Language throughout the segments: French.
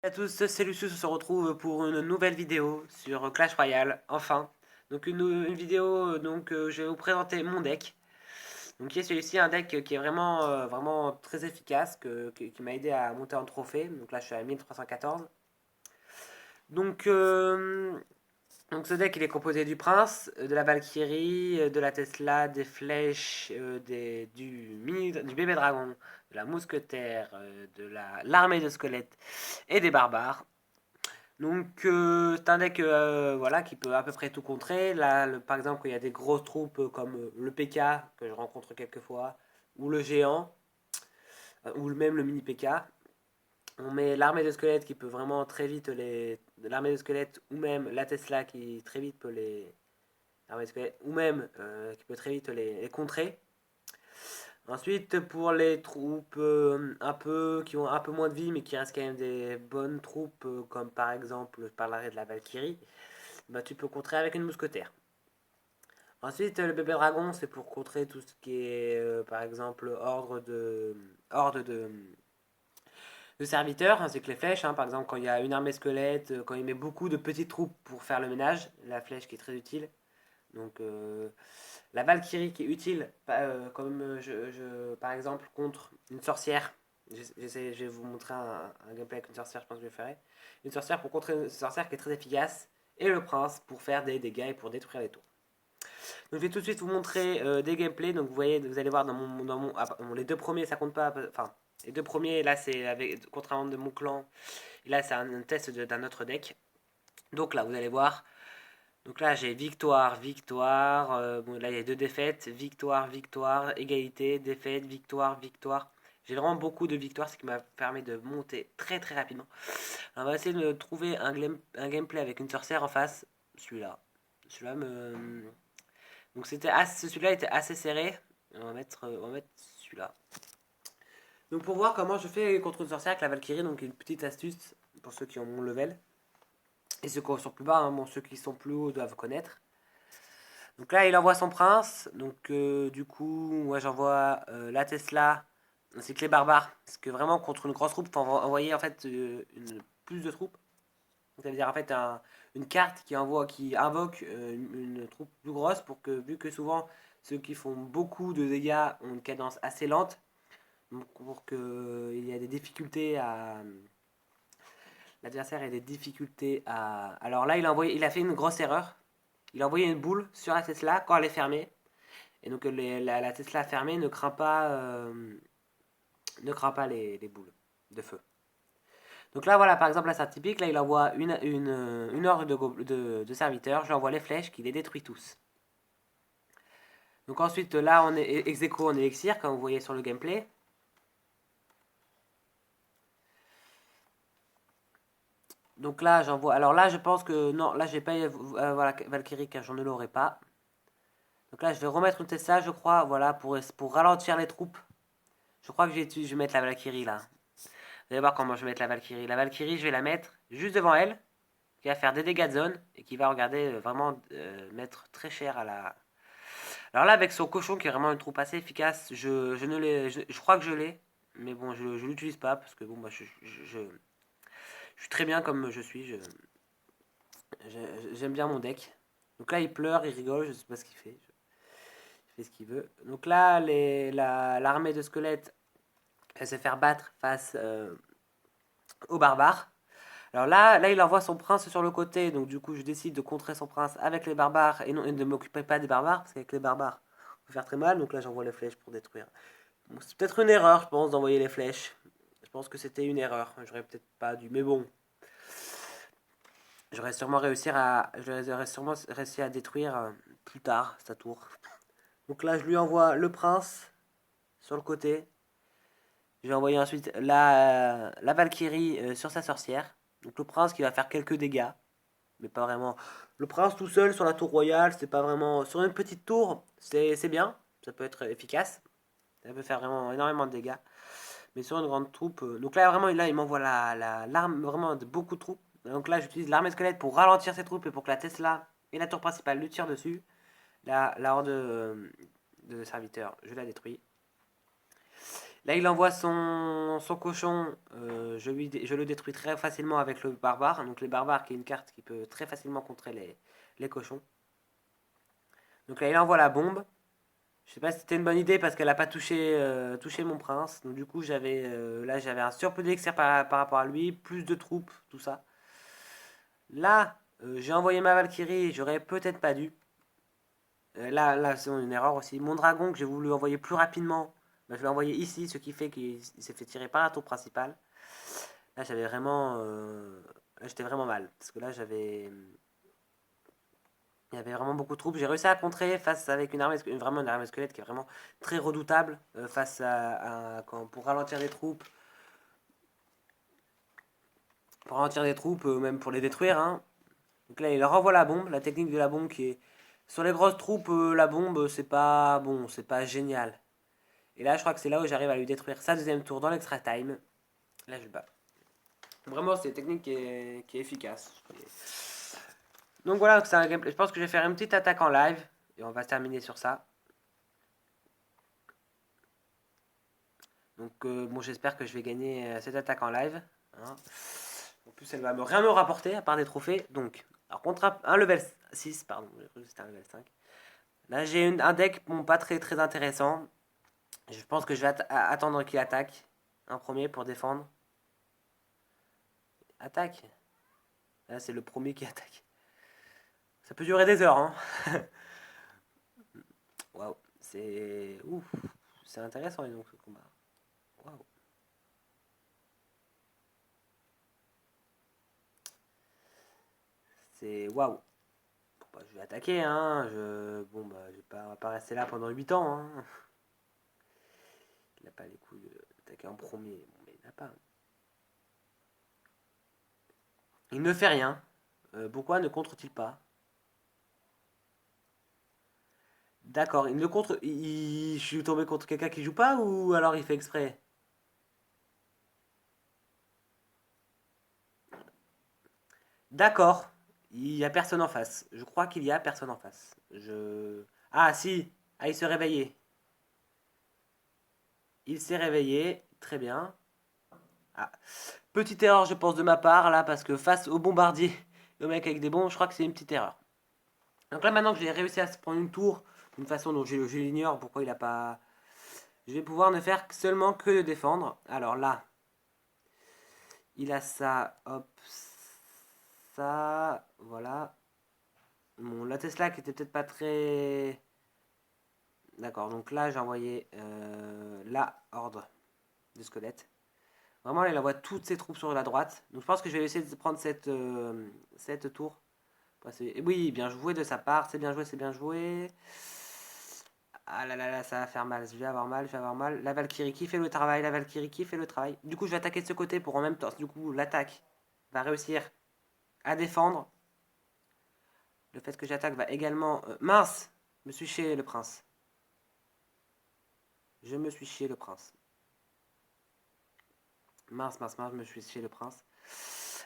À tous, c'est Lucius, on se retrouve pour une nouvelle vidéo sur Clash Royale, enfin. Donc une vidéo, je vais vous présenter mon deck. Donc qui est celui-ci, un deck qui est vraiment très efficace, qui m'a aidé à monter en trophée. Donc là je suis à 1314. Donc, euh, donc ce deck il est composé du Prince, de la Valkyrie, de la Tesla, des flèches, du bébé dragon, de la mousquetaire, l'armée de squelettes et des barbares. C'est un deck voilà, qui peut à peu près tout contrer. Là, par exemple, quand il y a des grosses troupes comme le PK, que je rencontre quelques fois, ou le géant, ou même le mini PK, on met l'armée de squelettes qui peut vraiment très vite les. L'armée de squelettes, ou même la Tesla qui très vite peut les. L'armée de squelettes, ou même qui peut très vite les contrer. Ensuite, pour les troupes qui ont un peu moins de vie, mais qui restent quand même des bonnes troupes, comme par exemple, je parlerai de la Valkyrie, bah, tu peux contrer avec une mousquetaire. Ensuite, le bébé dragon, c'est pour contrer tout ce qui est, par exemple, horde de serviteurs, ainsi que les flèches. Hein. Par exemple, quand il y a une armée squelette, quand il met beaucoup de petites troupes pour faire le ménage, la flèche qui est très utile. Donc, la Valkyrie qui est utile, comme par exemple, contre une sorcière. Je vais vous montrer un gameplay avec une sorcière, je pense que je le ferai. Une sorcière pour contrer une sorcière qui est très efficace. Et le prince pour faire des dégâts et pour détruire les tours. Donc je vais tout de suite vous montrer des gameplays. Donc vous voyez, vous allez voir les deux premiers, ça compte pas. Enfin, les deux premiers, là c'est avec contrairement de mon clan. Et là c'est un test d'un autre deck. Donc là vous allez voir. Donc là j'ai victoire, victoire. Bon là il y a deux défaites, victoire, victoire, égalité, défaite, victoire, victoire. J'ai vraiment beaucoup de victoires, ce qui m'a permis de monter très très rapidement. Alors, on va essayer de trouver un gameplay avec une sorcière en face. Celui-là. Celui-là me, donc celui-là était assez serré. On va mettre celui-là. Donc pour voir comment je fais contre une sorcière avec la Valkyrie, donc une petite astuce pour ceux qui ont mon level. Et ceux qui sont plus bas, hein, bon, ceux qui sont plus hauts doivent connaître. Donc là il envoie son prince. Donc du coup, moi j'envoie la Tesla ainsi que les barbares. Parce que vraiment contre une grosse troupe, il faut envoyer en fait plus de troupes. Donc ça veut dire en fait une carte qui invoque une troupe plus grosse pour que, vu que souvent ceux qui font beaucoup de dégâts ont une cadence assez lente, donc pour que il y a des difficultés à. L'adversaire ait des difficultés à. Alors là, il a fait une grosse erreur. Il a envoyé une boule sur la Tesla quand elle est fermée. Et donc la Tesla fermée ne craint pas les boules de feu. Donc là, voilà, par exemple, là, c'est typique. Là, il envoie une horde de serviteurs. Je lui envoie les flèches qui les détruit tous. Donc ensuite, là, on est ex aequo en élixir, comme vous voyez sur le gameplay. Donc là, j'envoie. Alors là, je pense que non, là, j'ai pas voilà, Valkyrie car j'en ne l'aurai pas. Donc là, je vais remettre une Tesla, je crois, voilà, pour ralentir les troupes. Je crois que je vais mettre la Valkyrie là. Vous allez voir comment je vais mettre la Valkyrie. La Valkyrie, je vais la mettre juste devant elle, qui va faire des dégâts de zone et qui va regarder vraiment mettre très cher à la. Alors là, avec son cochon qui est vraiment une troupe assez efficace, je ne l'ai, je crois que je l'ai, mais bon, je ne l'utilise pas parce que bon, bah, je suis très bien comme je suis. J'aime bien mon deck. Donc là, il pleure, il rigole, je sais pas ce qu'il fait. Il fait ce qu'il veut. Donc là, l'armée de squelettes, elle se faire battre face aux barbares. Alors là, il envoie son prince sur le côté, donc du coup, je décide de contrer son prince avec les barbares et, non, et de ne m'occuper pas des barbares, parce qu'avec les barbares, on peut faire très mal. Donc là, j'envoie les flèches pour détruire. Bon, c'est peut-être une erreur, je pense, d'envoyer les flèches. Je pense que c'était une erreur. J'aurais peut-être pas dû, mais bon, j'aurais sûrement réussi à détruire plus tard sa tour. Donc là, je lui envoie le prince sur le côté. Je vais envoyer ensuite la Valkyrie sur sa sorcière. Donc le prince qui va faire quelques dégâts, mais pas vraiment. Le prince tout seul sur la tour royale, c'est pas vraiment. Sur une petite tour, c'est bien, ça peut être efficace. Ça peut faire vraiment énormément de dégâts. Mais sur une grande troupe. Donc là, vraiment, il m'envoie l'arme vraiment de beaucoup de troupes. Donc là, j'utilise l'armée squelette pour ralentir ces troupes et pour que la Tesla et la tour principale lui tirent dessus. La horde de serviteurs, je la détruis. Là, il envoie son cochon. Je le détruis très facilement avec le barbare. Donc, les barbares, qui est une carte qui peut très facilement contrer les cochons. Donc là, il envoie la bombe. Je sais pas si c'était une bonne idée parce qu'elle a pas touché mon prince. Donc, du coup, j'avais un surplus d'élixir par rapport à lui, plus de troupes, tout ça. Là, j'ai envoyé ma Valkyrie. J'aurais peut-être pas dû. Là c'est une erreur aussi. Mon dragon que j'ai voulu envoyer plus rapidement, bah, je l'ai envoyé ici, ce qui fait qu'il s'est fait tirer par la tour principale. Là, là, j'étais vraiment mal. Parce que là, il y avait vraiment beaucoup de troupes. J'ai réussi à contrer face avec vraiment une armée squelette qui est vraiment très redoutable face pour ralentir les troupes. Pour ralentir les troupes, même pour les détruire. Hein. Donc là, il renvoie la bombe. La technique de la bombe qui est. Sur les grosses troupes, la bombe, c'est pas bon, c'est pas génial. Et là, je crois que c'est là où j'arrive à lui détruire sa deuxième tour dans l'extra time. Là, je le bats. Vraiment, c'est une technique qui est efficace. Donc voilà, c'est un gameplay. Je pense que je vais faire une petite attaque en live. Et on va terminer sur ça. Donc bon, j'espère que je vais gagner cette attaque en live. Hein. En plus, elle va rien me rapporter à part des trophées. Donc, alors contre un level 6, pardon, c'était un level 5. Là, j'ai un deck bon, pas très très intéressant. Je pense que je vais attendre qu'il attaque un premier pour défendre. Attaque. Là, c'est le premier qui attaque. Ça peut durer des heures, hein. Waouh, c'est ouf, c'est intéressant donc ce combat. Waouh. C'est waouh. Bon, bah, je vais attaquer, hein. Bon, bah, on va pas rester là pendant 8 ans, hein. Il n'a pas les coups d'attaquer en premier. Bon, mais il n'a pas. Il ne fait rien. Pourquoi ne contre-t-il pas? D'accord, il ne contre. Je suis tombé contre quelqu'un qui joue pas ou alors il fait exprès? D'accord, il y a personne en face. Je crois qu'il y a personne en face. Ah si, ah il se réveillait. Il s'est réveillé, très bien. Ah. Petite erreur, je pense, de ma part, là, parce que face au bombardier, le mec avec des bombes, je crois que c'est une petite erreur. Donc là, maintenant que j'ai réussi à se prendre une tour, d'une façon dont je l'ignore, pourquoi il a pas... Je vais pouvoir ne faire seulement que de défendre. Alors là, il a ça, hop, ça, voilà. Bon, la Tesla qui était peut-être pas très... D'accord, donc là, j'ai envoyé la horde de squelettes. Vraiment, là, il envoie toutes ses troupes sur la droite. Donc je pense que je vais essayer de prendre cette tour. Oui, bien joué de sa part. C'est bien joué, c'est bien joué. Ah là là là, ça va faire mal. Je vais avoir mal, je vais avoir mal. La Valkyrie qui fait le travail, la Valkyrie qui fait le travail. Du coup, je vais attaquer de ce côté pour en même temps. Du coup, l'attaque va réussir à défendre. Le fait que j'attaque va également... mince! Je me suis chié le prince. Je me suis chié le prince. Mince, mince, mince, je me suis chié le prince.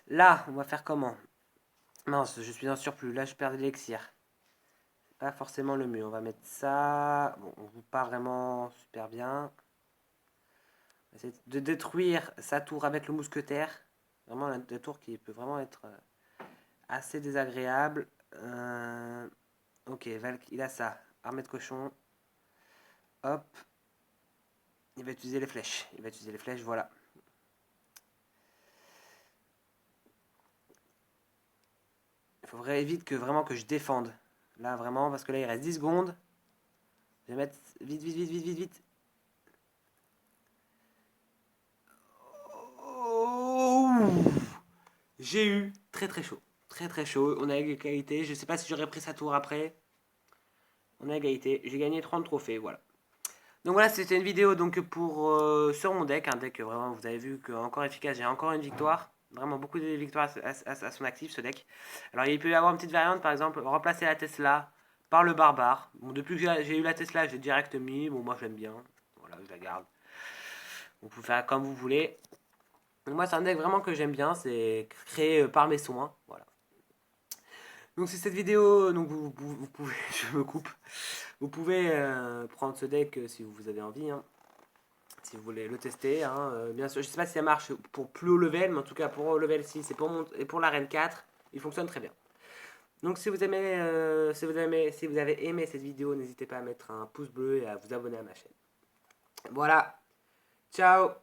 Là, on va faire comment? Mince, je suis en surplus. Là, je perds de l'élixir. C'est pas forcément le mieux. On va mettre ça. Bon, on joue pas vraiment super bien. On va essayer de détruire sa tour avec le mousquetaire. Vraiment, la tour qui peut vraiment être assez désagréable. Ok, Valk, il a ça. Armée de cochon. Hop. Il va utiliser les flèches. Il va utiliser les flèches, voilà. Il faudrait vite que vraiment que je défende. Là, vraiment, parce que là, il reste 10 secondes. Je vais mettre vite, vite, vite, vite, vite, vite. Oh, j'ai eu très très chaud. Très très chaud. On a égalité. Je sais pas si j'aurais pris sa tour après. On a égalité. J'ai gagné 30 trophées. Voilà. Donc voilà, c'était une vidéo donc pour sur mon deck. Un deck vraiment, vous avez vu que encore efficace. J'ai encore une victoire. Vraiment beaucoup de victoires à son actif ce deck. Alors il peut y avoir une petite variante, par exemple, remplacer la Tesla par le barbare. Bon, depuis que j'ai eu la Tesla, j'ai direct mis. Bon, moi j'aime bien. Voilà, je la garde. Vous pouvez faire comme vous voulez. Donc moi, c'est un deck vraiment que j'aime bien. C'est créé par mes soins. Voilà. Donc c'est cette vidéo. Donc vous pouvez. Je me coupe. Vous pouvez prendre ce deck si vous avez envie. Hein. si vous voulez le tester. Hein. Bien sûr, je sais pas si ça marche pour plus haut level, mais en tout cas pour haut level 6 et pour l'arène 4, il fonctionne très bien. Donc si vous avez aimé cette vidéo, n'hésitez pas à mettre un pouce bleu et à vous abonner à ma chaîne. Voilà, ciao!